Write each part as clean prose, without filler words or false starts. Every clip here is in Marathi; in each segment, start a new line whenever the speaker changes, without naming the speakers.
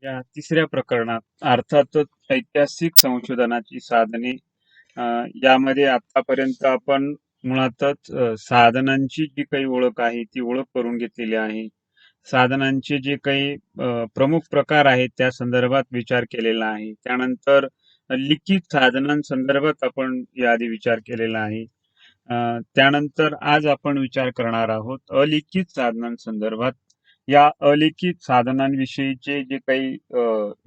या तिसऱ्या प्रकरणात अर्थातच ऐतिहासिक संशोधनाची साधने. अ, यामध्ये आतापर्यंत आपण मुळातच साधनांची जी काही ओळख आहे ती ओळख करून घेतलेली आहे. साधनांचे जे काही प्रमुख प्रकार आहेत त्या संदर्भात विचार केलेला आहे. त्यानंतर लिखित साधनांसंदर्भात आपण याआधी विचार केलेला आहे. त्यानंतर आज आपण विचार करणार आहोत अलिखित साधनांसंदर्भात. या अलिखित साधनांविषयीचे जे काही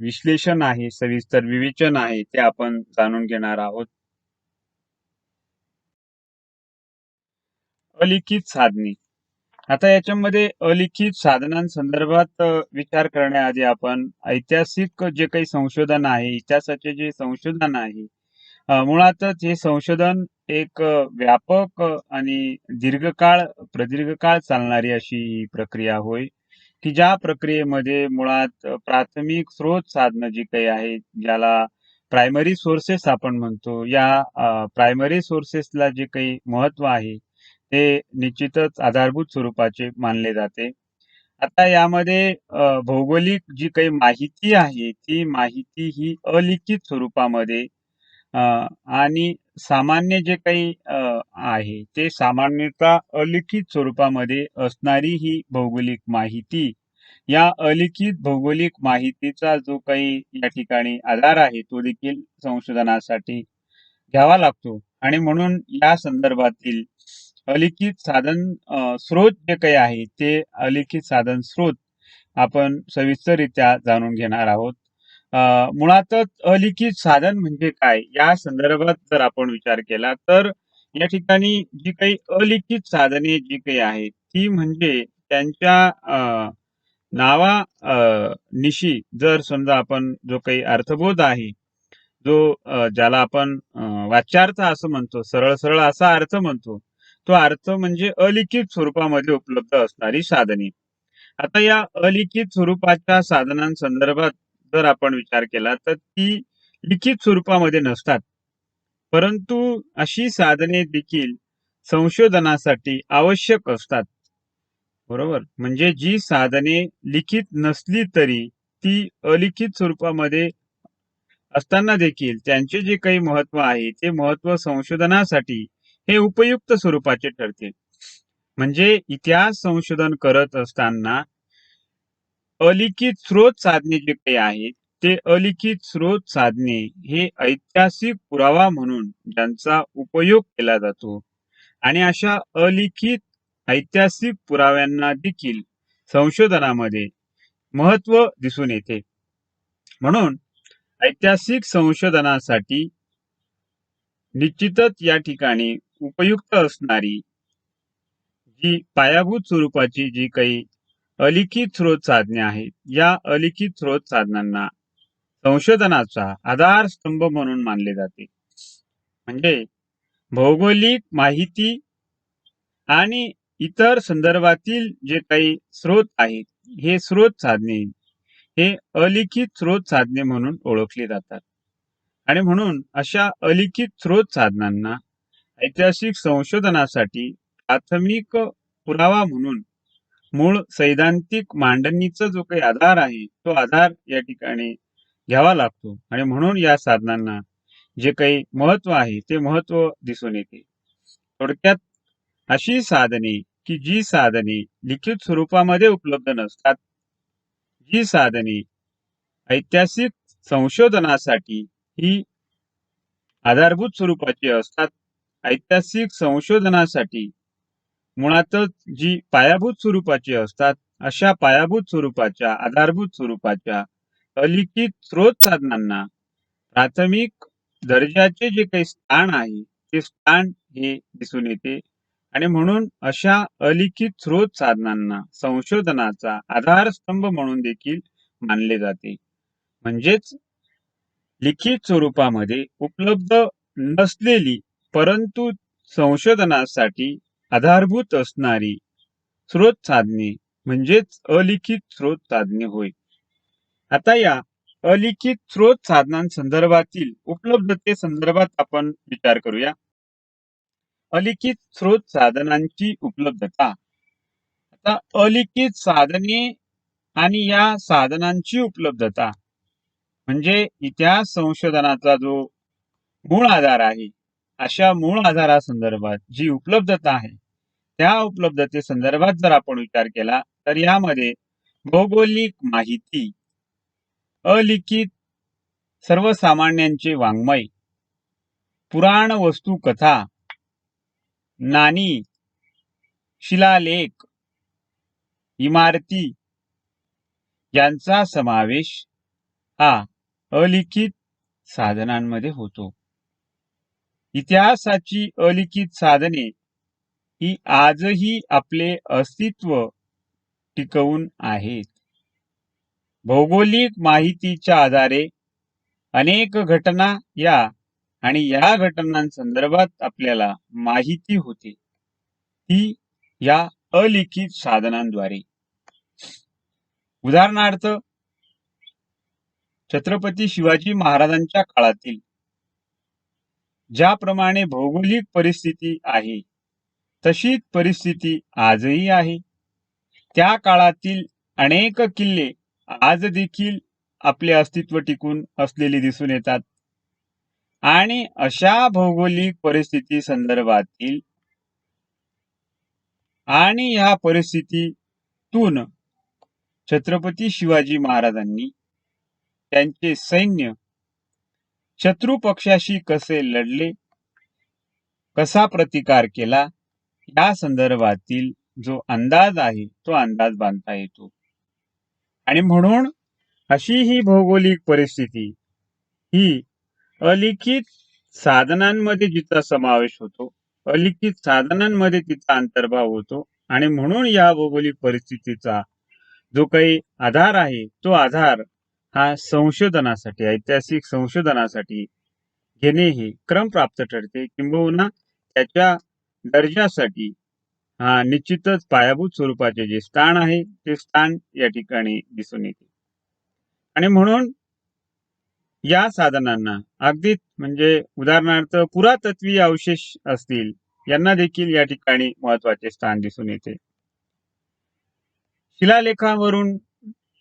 विश्लेषण आहे, सविस्तर विवेचन आहे ते आपण जाणून घेणार आहोत. अलिखित साधने. आता याच्यामध्ये अलिखित साधनांसंदर्भात विचार करण्याआधी आपण ऐतिहासिक जे काही संशोधन आहे, इतिहासाचे जे संशोधन आहे, मुळातच हे संशोधन एक व्यापक आणि प्रदीर्घकाळ चालणारी अशी ही प्रक्रिया होय, की ज्या प्रक्रियेमध्ये मुळात प्राथमिक स्रोत साधनं जी काही आहेत, ज्याला प्रायमरी सोर्सेस आपण म्हणतो, या प्रायमरी सोर्सेसला जे काही महत्व आहे, ते निश्चितच आधारभूत स्वरूपाचे मानले जाते. आता यामध्ये भौगोलिक जी काही माहिती आहे, ती माहिती ही अलिखित स्वरूपामध्ये अ, आणि सामान्य जे काही आहे, ते सामान्यतः अलिखित स्वरूपामध्ये असणारी ही भौगोलिक माहिती, या अलिखित भौगोलिक माहितीचा जो काही या ठिकाणी आधार आहे, तो देखील संशोधनासाठी घ्यावा लागतो. आणि म्हणून या संदर्भातील अलिखित साधन स्रोत जे काही आहे, ते अलिखित साधन स्रोत आपण सविस्तररित्या जाणून घेणार आहोत. अ, मुळातच अलिखित साधन म्हणजे काय? या संदर्भात जर आपण विचार केला, तर या ठिकाणी जी काही अलिखित साधने जी काही आहेत, ती म्हणजे त्यांच्या नावा निशी जर समजा आपण जो काही अर्थबोध आहे, ज्याला आपण वाच्यार्थ असं म्हणतो, सरळ-सरळ असा अर्थ म्हणतो. तो अर्थ म्हणजे अलिखित स्वरूपामध्ये उपलब्ध असणारी साधने. आता या अलिखित स्वरूपाच्या साधनांसंदर्भात जर आपण विचार केला, तर ती लिखित स्वरूपामध्ये नसतात. परंतु अशी साधने देखील संशोधनासाठी आवश्यक असतात. बरोबर? म्हणजे जी साधने लिखित नसली तरी ती अलिखित स्वरूपामध्ये असताना देखील त्यांचे जे काही महत्व आहे, ते महत्व संशोधनासाठी हे उपयुक्त स्वरूपाचे ठरते. म्हणजे इतिहास संशोधन करत असताना अलिखित स्रोत साधने जे काही आहेत, ते अलिखित स्रोत साधने हे ऐतिहासिक पुरावा म्हणून ज्यांचा उपयोग केला जातो आणि अशा अलिखित ऐतिहासिक पुराव्यांना देखील संशोधनामध्ये महत्व दिसून येते. म्हणून ऐतिहासिक संशोधनासाठी निश्चितच या ठिकाणी उपयुक्त असणारी जी पायाभूत स्वरूपाची जी काही अलिखित स्रोत साधने आहेत, या अलिखित स्रोत साधनांना संशोधनाचा आधारस्तंभ म्हणून मानले जाते. म्हणजे भौगोलिक माहिती आणि इतर संदर्भातील जे काही स्रोत आहेत, हे स्रोत साधने हे अलिखित स्रोत साधने म्हणून ओळखली जातात. आणि म्हणून अशा अलिखित स्रोत साधनांना ऐतिहासिक संशोधनासाठी प्राथमिक पुरावा म्हणून मूळ सैद्धांतिक मांडणीचा जो काही आधार आहे, तो आधार या ठिकाणी घ्यावा लागतो. आणि म्हणून या साधनांना जे काही महत्व आहे, ते महत्व दिसून येते. थोडक्यात अशी साधने, की जी साधने लिखित स्वरूपामध्ये उपलब्ध नसतात, जी साधने ऐतिहासिक संशोधनासाठी ही आधारभूत स्वरूपाची असतात. ऐतिहासिक संशोधनासाठी मुळातच जी पायाभूत स्वरूपाची असतात, अशा पायाभूत स्वरूपाच्या, आधारभूत स्वरूपाच्या अलिखित स्रोत साधनांना प्राथमिक दर्जाचे जे काही स्थान आहे, ते स्थान हे दिसून येते. आणि म्हणून अशा अलिखित स्रोत साधनांना संशोधनाचा आधारस्तंभ म्हणून देखील मानले जाते. म्हणजेच लिखित स्वरूपामध्ये उपलब्ध नसलेली, परंतु संशोधनासाठी आधारभूत असणारी स्रोत साधने म्हणजेच अलिखित स्रोत साधने होय. आता या अलिखित स्रोत साधनांसंदर्भातील उपलब्धतेसंदर्भात आपण विचार करूया. अलिखित स्रोत साधनांची उपलब्धता. आता अलिखित साधने आणि या साधनांची उपलब्धता म्हणजे इतिहास संशोधनाचा जो मूळ आधार आहे, अशा मूळ आधारासंदर्भात जी उपलब्धता आहे, त्या उपलब्धतेसंदर्भात जर आपण विचार केला तर यामध्ये भौगोलिक माहिती, अलिखित सर्वसामान्यांचे वाङ्मय, पुराण वस्तू कथा, नाणी, शिलालेख, इमारती यांचा समावेश हा अलिखित साधनांमध्ये होतो. इतिहासाची अलिखित साधने ही आजही आपले अस्तित्व टिकवून आहेत. भौगोलिक माहितीच्या आधारे अनेक घटना आणि या घटनांसंदर्भात आपल्याला माहिती होते ती या अलिखित साधनांद्वारे. उदाहरणार्थ छत्रपती शिवाजी महाराजांच्या काळातील ज्याप्रमाणे भौगोलिक परिस्थिती आहे तशीच परिस्थिती आजही आहे. त्या काळातील अनेक किल्ले आज देखील आपले अस्तित्व टिकून असलेले दिसून येतात आणि अशा भौगोलिक परिस्थिती संदर्भातील आणि या परिस्थितीतून छत्रपती शिवाजी महाराजांनी त्यांचे सैन्य शत्रू पक्षाशी कसे लढले, कसा प्रतिकार केला, या संदर्भातील जो अंदाज आहे तो अंदाज बांधता येतो. आणि म्हणून अशी ही भौगोलिक परिस्थिती ही अलिखित साधनांमध्ये जिचा समावेश होतो, अलिखित साधनांमध्ये तिचा अंतर्भाव होतो आणि म्हणून या भौगोलिक परिस्थितीचा जो काही आधार आहे तो आधार हा संशोधनासाठी, ऐतिहासिक संशोधनासाठी घेणे हे क्रमप्राप्त ठरते. किंबहुना त्याच्या दर्जासाठी हा निश्चितच पायाभूत स्वरूपाचे जे स्थान आहे ते स्थान या ठिकाणी दिसून येते. आणि म्हणून या साधनांना अगदी म्हणजे उदाहरणार्थ पुरातत्वीय अवशेष असतील यांना देखील या ठिकाणी महत्वाचे स्थान दिसून येते. शिलालेखावरून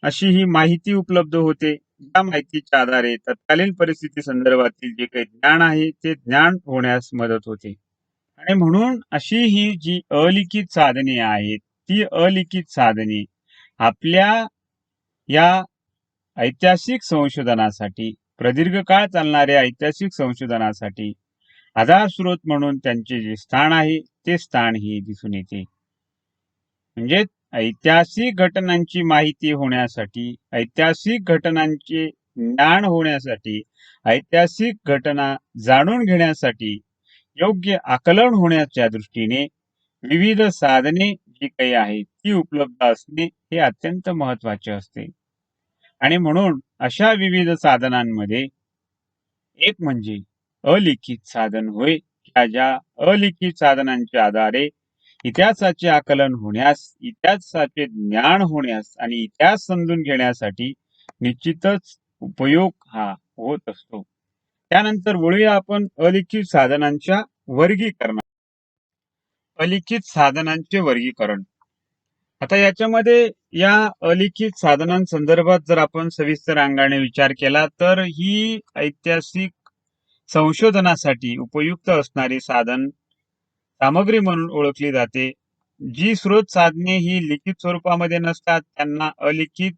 अशी ही माहिती उपलब्ध होते. या माहितीच्या आधारे तत्कालीन परिस्थिती संदर्भातील जे काही ज्ञान आहे ते ज्ञान होण्यास मदत होते. आणि म्हणून अशी ही जी अलिखित साधने आहेत ती अलिखित साधने आपल्या या ऐतिहासिक संशोधनासाठी, प्रदीर्घ काळ चालणाऱ्या ऐतिहासिक संशोधनासाठी आधार स्रोत म्हणून त्यांचे जे स्थान आहे ते स्थान हे दिसून येते. म्हणजे ऐतिहासिक घटनांची माहिती होण्यासाठी, ऐतिहासिक घटनांचे ज्ञान होण्यासाठी, ऐतिहासिक घटना जाणून घेण्यासाठी योग्य आकलन होण्याच्या दृष्टीने विविध साधने जी काही आहेत ती उपलब्ध असणे हे अत्यंत महत्वाचे असते. आणि म्हणून अशा विविध साधनांमध्ये एक म्हणजे अलिखित साधन होय. ज्या अलिखित साधनांच्या आधारे इतिहासाचे आकलन होण्यास, इतिहासाचे ज्ञान होण्यास आणि इतिहास समजून घेण्यासाठी निश्चितच उपयोग हा होत असतो. त्यानंतर वळूया आपण अलिखित साधनांच्या वर्गीकरण. अलिखित साधनांचे वर्गीकरण. आता याच्यामध्ये या अलिखित साधनांसंदर्भात जर आपण सविस्तर अंगाने विचार केला तर ही ऐतिहासिक संशोधनासाठी उपयुक्त असणारी साधन सामग्री म्हणून ओळखली जाते. जी स्रोत साधने ही लिखित स्वरूपामध्ये नसतात त्यांना अलिखित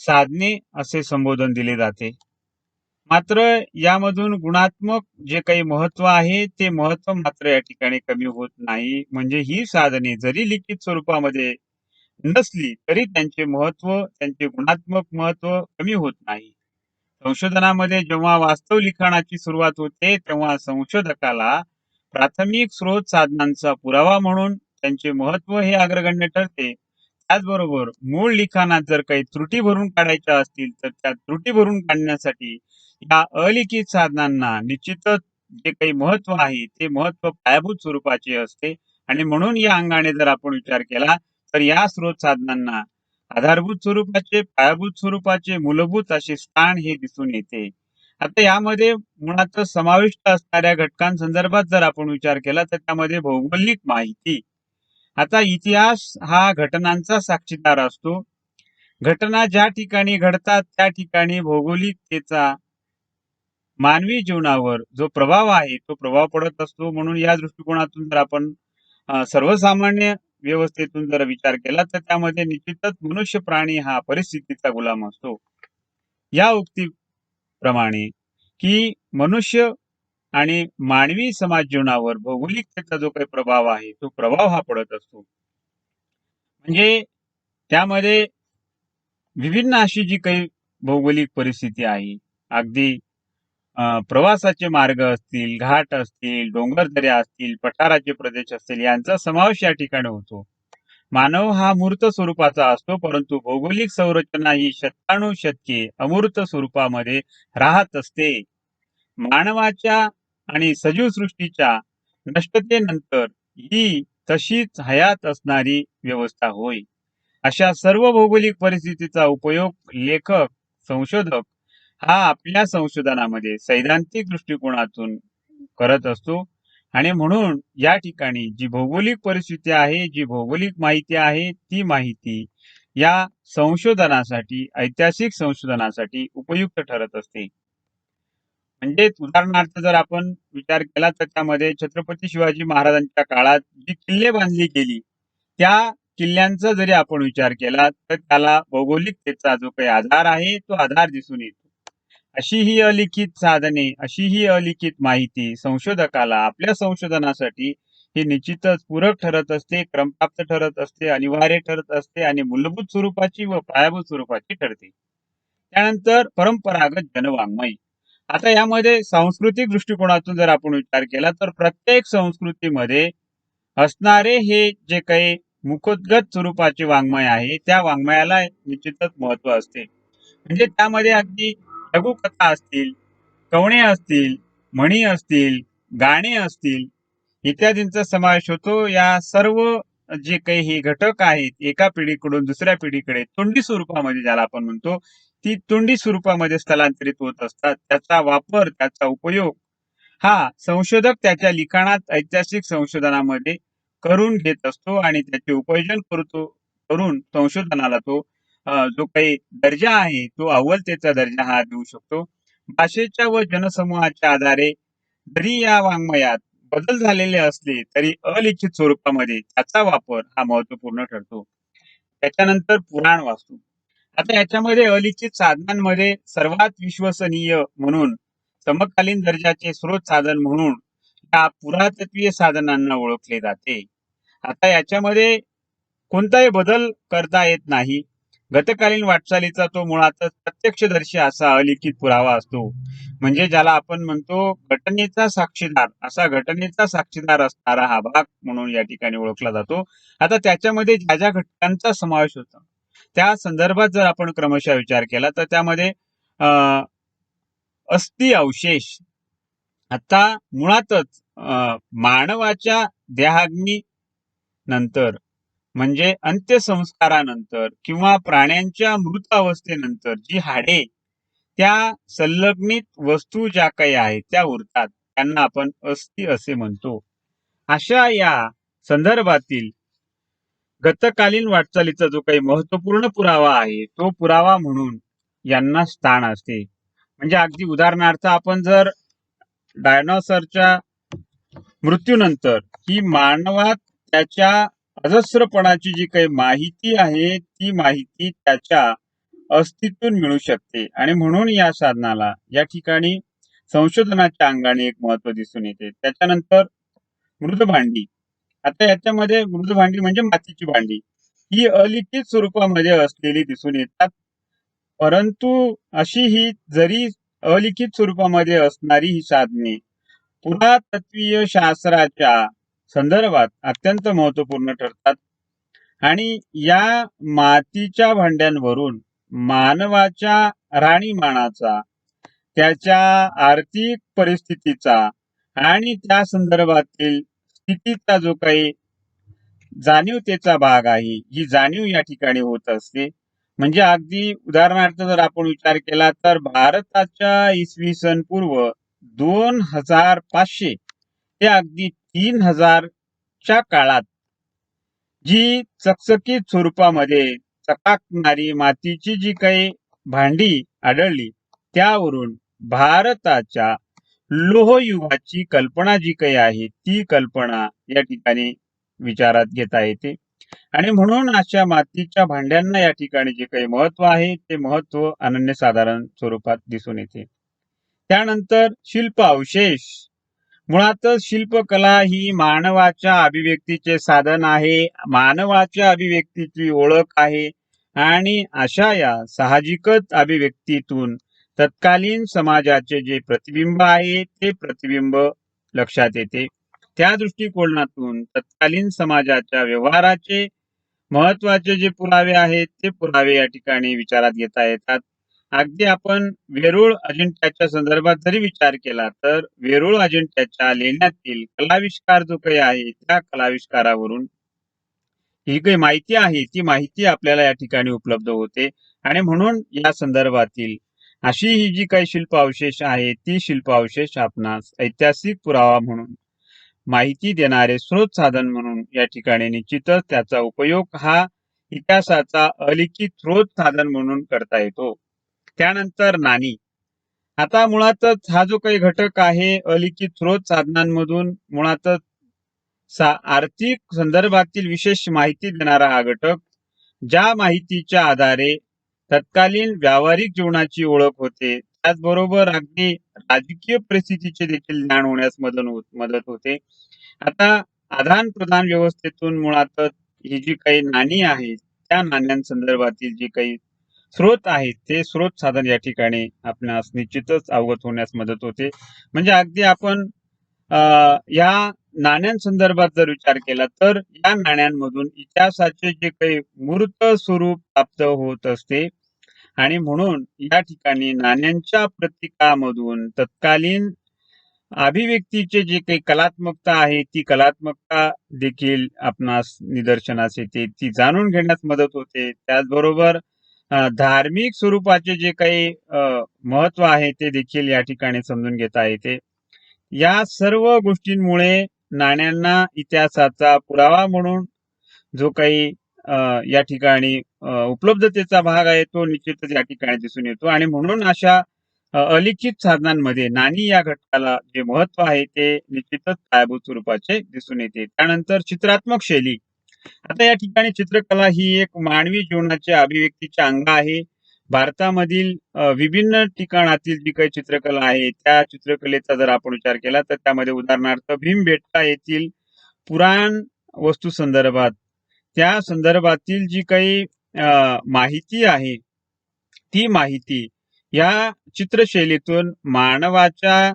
साधने असे संबोधन दिले जाते. मात्र यामधून गुणात्मक जे काही महत्व आहे ते महत्व मात्र या ठिकाणी कमी होत नाही. म्हणजे ही साधने जरी लिखित स्वरूपामध्ये नसली तरी त्यांचे महत्व, त्यांचे गुणात्मक महत्व कमी होत नाही. संशोधनामध्ये जेव्हा वास्तव लिखाणाची सुरुवात होते तेव्हा संशोधकाला प्राथमिक स्रोत साधनांचा पुरावा म्हणून त्यांचे महत्व हे अग्रगण्य ठरते. त्याचबरोबर मूळ लिखाणात जर काही त्रुटी भरून काढायच्या असतील तर त्या त्रुटी भरून काढण्यासाठी या अलिखित साधनांना निश्चितच जे काही महत्व आहे ते महत्व पायाभूत स्वरूपाचे असते. आणि म्हणून या अंगाने जर आपण विचार केला तर या स्रोत साधनांना आधारभूत स्वरूपाचे, पायाभूत स्वरूपाचे, मूलभूत असे स्थान हे दिसून येते. आता यामध्ये मुळात समाविष्ट असणाऱ्या घटकांसंदर्भात जर आपण विचार केला तर त्यामध्ये भौगोलिक माहिती. आता इतिहास हा घटनांचा साक्षीदार असतो घटना ज्या ठिकाणी घडतात त्या ठिकाणी भौगोलिकतेचा मानवी जीवनावर जो प्रभाव आहे तो प्रभाव पडत असतो. म्हणून या दृष्टिकोनातून जर आपण सर्वसामान्य व्यवस्थेतून जर विचार केला तर त्यामध्ये निश्चितच मनुष्य प्राणी हा परिस्थितीचा गुलाम असतो. या उक्तीप्रमाणे की मनुष्य आणि मानवी समाज जीवनावर भौगोलिकतेचा जो काही प्रभाव आहे तो प्रभाव हा पडत असतो. म्हणजे त्यामध्ये विभिन्न अशी जी काही भौगोलिक परिस्थिती आहे, अगदी प्रवासाचे मार्ग असतील, घाट असतील, डोंगरदऱ्या असतील, पठाराचे प्रदेश असतील यांचा समावेश या ठिकाणी होतो. मानव हा मूर्त स्वरूपाचा असतो, परंतु भौगोलिक संरचना ही शतकानुशतके अमूर्त स्वरूपामध्ये राहत असते. मानवाच्या आणि सजीव सृष्टीच्या नष्टतेनंतर ही तशीच हयात असणारी व्यवस्था होय. अशा सर्व भौगोलिक परिस्थितीचा उपयोग लेखक, संशोधक हा आपल्या संशोधनामध्ये सैद्धांतिक दृष्टिकोनातून करत असतो. आणि म्हणून या ठिकाणी जी भौगोलिक परिस्थिती आहे, जी भौगोलिक माहिती आहे, ती माहिती या संशोधनासाठी, ऐतिहासिक संशोधनासाठी उपयुक्त ठरत असते. म्हणजे उदाहरणार्थ जर आपण विचार केला तर त्यामध्ये छत्रपती शिवाजी महाराजांच्या काळात जी किल्ले बांधली गेली, त्या किल्ल्यांचा जरी आपण विचार केला तर त्याला भौगोलिकतेचा जो काही आधार आहे, तो आधार दिसून येतो. अशी ही अलिखित साधने, अशी ही अलिखित माहिती संशोधकाला आपल्या संशोधनासाठी ही निश्चितच पूरक ठरत असते, क्रमप्राप्त ठरत असते, अनिवार्य ठरत असते आणि मूलभूत स्वरूपाची व पायाभूत स्वरूपाची ठरते. त्यानंतर परंपरागत जनवाङ्मय. आता यामध्ये सांस्कृतिक दृष्टिकोनातून जर आपण विचार केला तर प्रत्येक संस्कृतीमध्ये असणारे हे जे काही मुखोद्गत स्वरूपाचे वाङ्मय आहे, त्या वाङ्मयाला निश्चितच महत्व असते. म्हणजे त्यामध्ये अगदी लघुकथा असतील, कवणे असतील, म्हणी असतील, गाणे असतील इत्यादींचा समावेश होतो. या सर्व जे काही हे घटक आहेत एका पिढीकडून दुसऱ्या पिढीकडे तोंडी स्वरूपामध्ये ज्याला आपण म्हणतो, ती तोंडी स्वरूपामध्ये स्थलांतरित होत असतात. त्याचा वापर, त्याचा उपयोग हा संशोधक त्याच्या लिखाणात, ऐतिहासिक संशोधनामध्ये करून घेत असतो आणि त्याचे उपयोजन करून संशोधनाला तो जो काही दर्जा आहे तो अव्वलतेचा दर्जा हा देऊ शकतो. भाषेच्या व जनसमूहाच्या आधारे जरी या वाङ्मयात बदल झालेले असले तरी अलिखित स्वरूपामध्ये त्याचा वापर हा महत्वपूर्ण ठरतो. त्याच्यानंतर पुराण वास्तू. आता याच्यामध्ये अलिखित साधनांमध्ये सर्वात विश्वसनीय म्हणून समकालीन दर्जाचे स्रोत साधन म्हणून या पुरातत्वीय साधनांना ओळखले जाते. आता याच्यामध्ये कोणताही बदल करता येत नाही. गतकालीन वाटचालीचा तो मुळातच प्रत्यक्षदर्शी असा अलिखित पुरावा असतो. म्हणजे ज्याला आपण म्हणतो घटनेचा साक्षीदार, असा घटनेचा साक्षीदार असणारा हा भाग म्हणून या ठिकाणी ओळखला जातो. आता त्याच्यामध्ये ज्या ज्या घटकांचा समावेश होतो त्या संदर्भात जर आपण क्रमशः विचार केला तर त्यामध्ये अस्थि अवशेष. आता मुळातच मानवाच्या देहाग्नी नंतर म्हणजे अंत्यसंस्कारानंतर किंवा प्राण्यांच्या मृत अवस्थेनंतर जी हाडे त्या संलग्नित वस्तू ज्या काही आहेत त्या उरतात त्यांना आपण अस्थि असे म्हणतो. अशा या संदर्भातील गतकालीन वाटचालीचा जो काही महत्वपूर्ण पुरावा आहे तो पुरावा म्हणून यांना स्थान असते. म्हणजे अगदी उदाहरणार्थ आपण जर डायनॉसॉरच्या मृत्यूनंतर ही मानवात त्याच्या अजस्रपणाची जी काही माहिती आहे ती माहिती त्याच्या अस्तित्वातून मिळू शकते आणि म्हणून या साधनाला या ठिकाणी संशोधनाच्या अंगाने एक महत्व दिसून येते. त्याच्यानंतर मृदभांडी. आता याच्यामध्ये मृदभांडी म्हणजे मातीची भांडी ही अलिखित स्वरूपामध्ये असलेली दिसून येतात. परंतु अशी ही जरी अलिखित स्वरूपामध्ये असणारी ही साधने पुरातत्वीय शास्त्राच्या संदर्भात अत्यंत महत्वपूर्ण ठरतात आणि या मातीच्या भांड्यांवरून मानवाच्या राहणीमानाचा, त्याच्या आर्थिक परिस्थितीचा आणि त्या संदर्भातील स्थितीचा जो काही जाणीवतेचा भाग आहे ही जाणीव या ठिकाणी होत असते. म्हणजे अगदी उदाहरणार्थ जर आपण विचार केला तर भारताच्या इसवी सन पूर्व 2500 ते अगदी 3000 च्या काळात जी चकचकीत स्वरूपामध्ये चकाकणारी मातीची जी काही भांडी आढळली त्यावरून भारताच्या लोहयुगाची कल्पना जी काही आहे ती कल्पना या ठिकाणी विचारात घेता येते. आणि म्हणून अशा मातीच्या भांड्यांना या ठिकाणी जे काही महत्व आहे ते महत्व अनन्यसाधारण स्वरूपात दिसून येते. त्यानंतर शिल्प अवशेष. मुळातच शिल्पकला ही मानवाच्या अभिव्यक्तीचे साधन आहे, मानवाच्या अभिव्यक्तीची ओळख आहे आणि अशा या साहजिकच अभिव्यक्तीतून तत्कालीन समाजाचे जे प्रतिबिंब आहे ते प्रतिबिंब लक्षात येते. त्या दृष्टिकोनातून तत्कालीन समाजाच्या व्यवहाराचे महत्वाचे जे पुरावे आहेत ते पुरावे या ठिकाणी विचारात घेता येतात. अगदी आपण वेरूळ अजिंठ्याच्या संदर्भात जरी विचार केला तर वेरूळ अजिंठ्याच्या लेण्यातील कलाविष्कार जो काही आहे त्या कलाविष्कारावरून ही काही माहिती आहे ती माहिती आपल्याला या ठिकाणी उपलब्ध होते. आणि म्हणून या संदर्भातील अशी ही जी काही शिल्प अवशेष आहे ती शिल्प अवशेष आपणास ऐतिहासिक पुरावा म्हणून माहिती देणारे स्रोत साधन म्हणून या ठिकाणी निश्चितच त्याचा उपयोग हा इतिहासाचा अलिखित स्रोत साधन म्हणून करता येतो. त्यानंतर नाणी. आता मुळातच हा जो काही घटक आहे अलिखित स्रोत साधनांमधून मुळातच आर्थिक संदर्भातील विशेष माहिती देणारा हा घटक, ज्या माहितीच्या आधारे तत्कालीन व्यावहारिक जीवनाची ओळख होते त्याचबरोबर अगदी राजकीय परिस्थितीचे देखील ज्ञान होण्यास मदत होते. आता आदान प्रदान व्यवस्थेतून मुळातच ही जी काही नाणी आहेत त्या नाण्यांसंदर्भातील जी काही स्रोत आहेत ते स्रोत साधन या ठिकाणी आपणास निश्चितच अवगत होण्यास मदत होते. म्हणजे अगदी आपण या नाण्यांसंदर्भात जर विचार केला तर या नाण्यांमधून इतिहासाचे जे काही मूर्त स्वरूप प्राप्त होत असते आणि म्हणून या ठिकाणी नाण्यांच्या प्रतीकामधून तत्कालीन अभिव्यक्तीचे जे काही कलात्मकता आहे ती कलात्मकता देखील आपणास निदर्शनास येते, ती जाणून घेण्यास मदत होते. त्याचबरोबर धार्मिक स्वरूपाचे जे काही महत्व आहे ते देखील या ठिकाणी समजून घेता येते. या सर्व गोष्टींमुळे नाण्यांना इतिहासाचा पुरावा म्हणून जो काही या ठिकाणी उपलब्धतेचा भाग आहे तो निश्चितच या ठिकाणी दिसून येतो. आणि म्हणून अशा अलिखित साधनांमध्ये नाणी या घटकाला जे महत्व आहे ते निश्चितच पायाभूत स्वरूपाचे दिसून येते. त्यानंतर चित्रात्मक शैली. आता या ठिकाणी चित्रकला ही एक मानवी जीवनाचे अभिव्यक्तीचे अंग आहे. भारतामधील विभिन्न ठिकाणातील जी काही चित्रकला आहे त्या चित्रकलेचा जर आपण विचार केला तर त्यामध्ये उदाहरणार्थ भीमबेटका येथील पुराण वस्तू संदर्भात त्या संदर्भातील जी काही माहिती आहे ती माहिती या चित्रशैलीतून मानवाच्या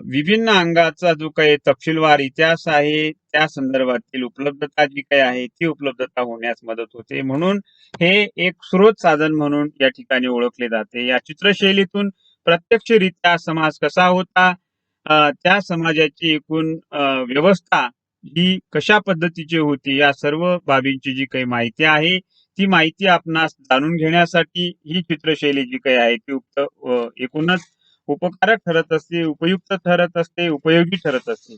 विभिन्न अंगाचा जो काही तपशीलवार इतिहास आहे त्या संदर्भातील उपलब्धता जी काही आहे ती उपलब्धता होण्यास मदत होते. म्हणून हे एक स्रोत साधन म्हणून या ठिकाणी ओळखले जाते. या चित्रशैलीतून प्रत्यक्षरित्या समाज कसा होता, त्या समाजाची एकूण व्यवस्था ही कशा पद्धतीची होती या सर्व बाबींची जी काही माहिती आहे ती माहिती आपणास जाणून घेण्यासाठी ही चित्रशैली जी काही आहे ती एकूणच उपकारक ठरत असते, उपयुक्त ठरत असते, उपयोगी ठरत असते.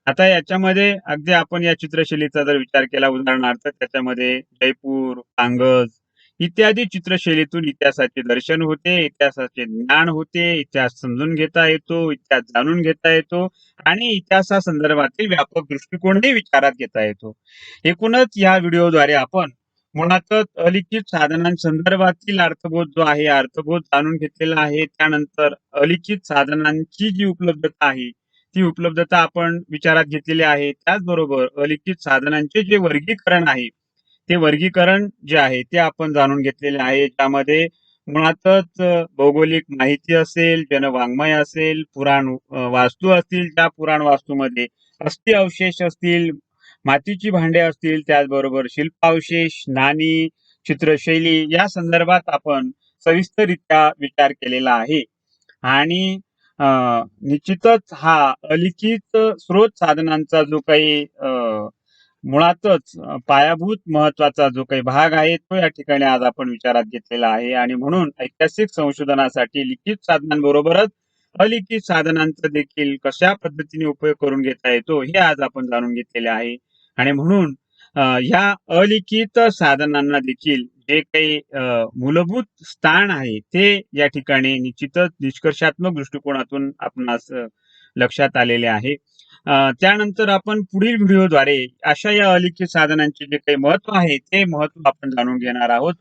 आता याच्यामध्ये अगदी आपण या चित्रशैलीचा जर विचार केला उदाहरणार्थ त्याच्यामध्ये जयपूर, कांगज इत्यादी चित्रशैलीतून इतिहासाचे दर्शन होते, इतिहासाचे ज्ञान होते, इतिहास समजून घेता येतो, इतिहास जाणून घेता येतो आणि इतिहासासंदर्भातील व्यापक दृष्टिकोनही विचारात घेता येतो. एकूणच या व्हिडिओद्वारे आपण मुळातच अलिखित साधनांसंदर्भातील अर्थबोध जो आहे अर्थबोध जाणून घेतलेला आहे. त्यानंतर अलिखित साधनांची जी उपलब्धता आहे ती उपलब्धता आपण विचारात घेतलेली आहे. त्याचबरोबर अलिखित साधनांचे जे वर्गीकरण आहे ते वर्गीकरण जे आहे ते आपण जाणून घेतलेले आहे. त्यामध्ये मुळातच भौगोलिक माहिती असेल, जनवाङ्मय असेल, पुराण वास्तू असतील, त्या पुराण वास्तूमध्ये अस्थि अवशेष असतील, मातीची भांडे असतील, त्याचबरोबर शिल्पावशेष, नाणी, चित्रशैली या संदर्भात आपण सविस्तररित्या विचार केलेला आहे. आणि निश्चितच हा अलिखित स्रोत साधनांचा जो काही मुळातच पायाभूत महत्वाचा जो काही भाग आहे तो या ठिकाणी आज आपण विचारात घेतलेला आहे. आणि म्हणून ऐतिहासिक संशोधनासाठी लिखित साधनांबरोबरच अलिखित साधनांचा देखील कशा पद्धतीने उपयोग करून घेता येतो हे आज आपण जाणून घेतलेले आहे. आणि म्हणून ह्या अलिखित साधनांना देखील जे काही मूलभूत स्थान आहे, ते या ठिकाणी निश्चितच निष्कर्षात्मक दृष्टिकोनातून आपणास लक्षात आलेले आहे. त्यानंतर आपण पुढील व्हिडिओद्वारे अशा या अलिखित साधनांचे जे काही महत्त्व आहे, ते महत्त्व आपण जाणून घेणार आहोत.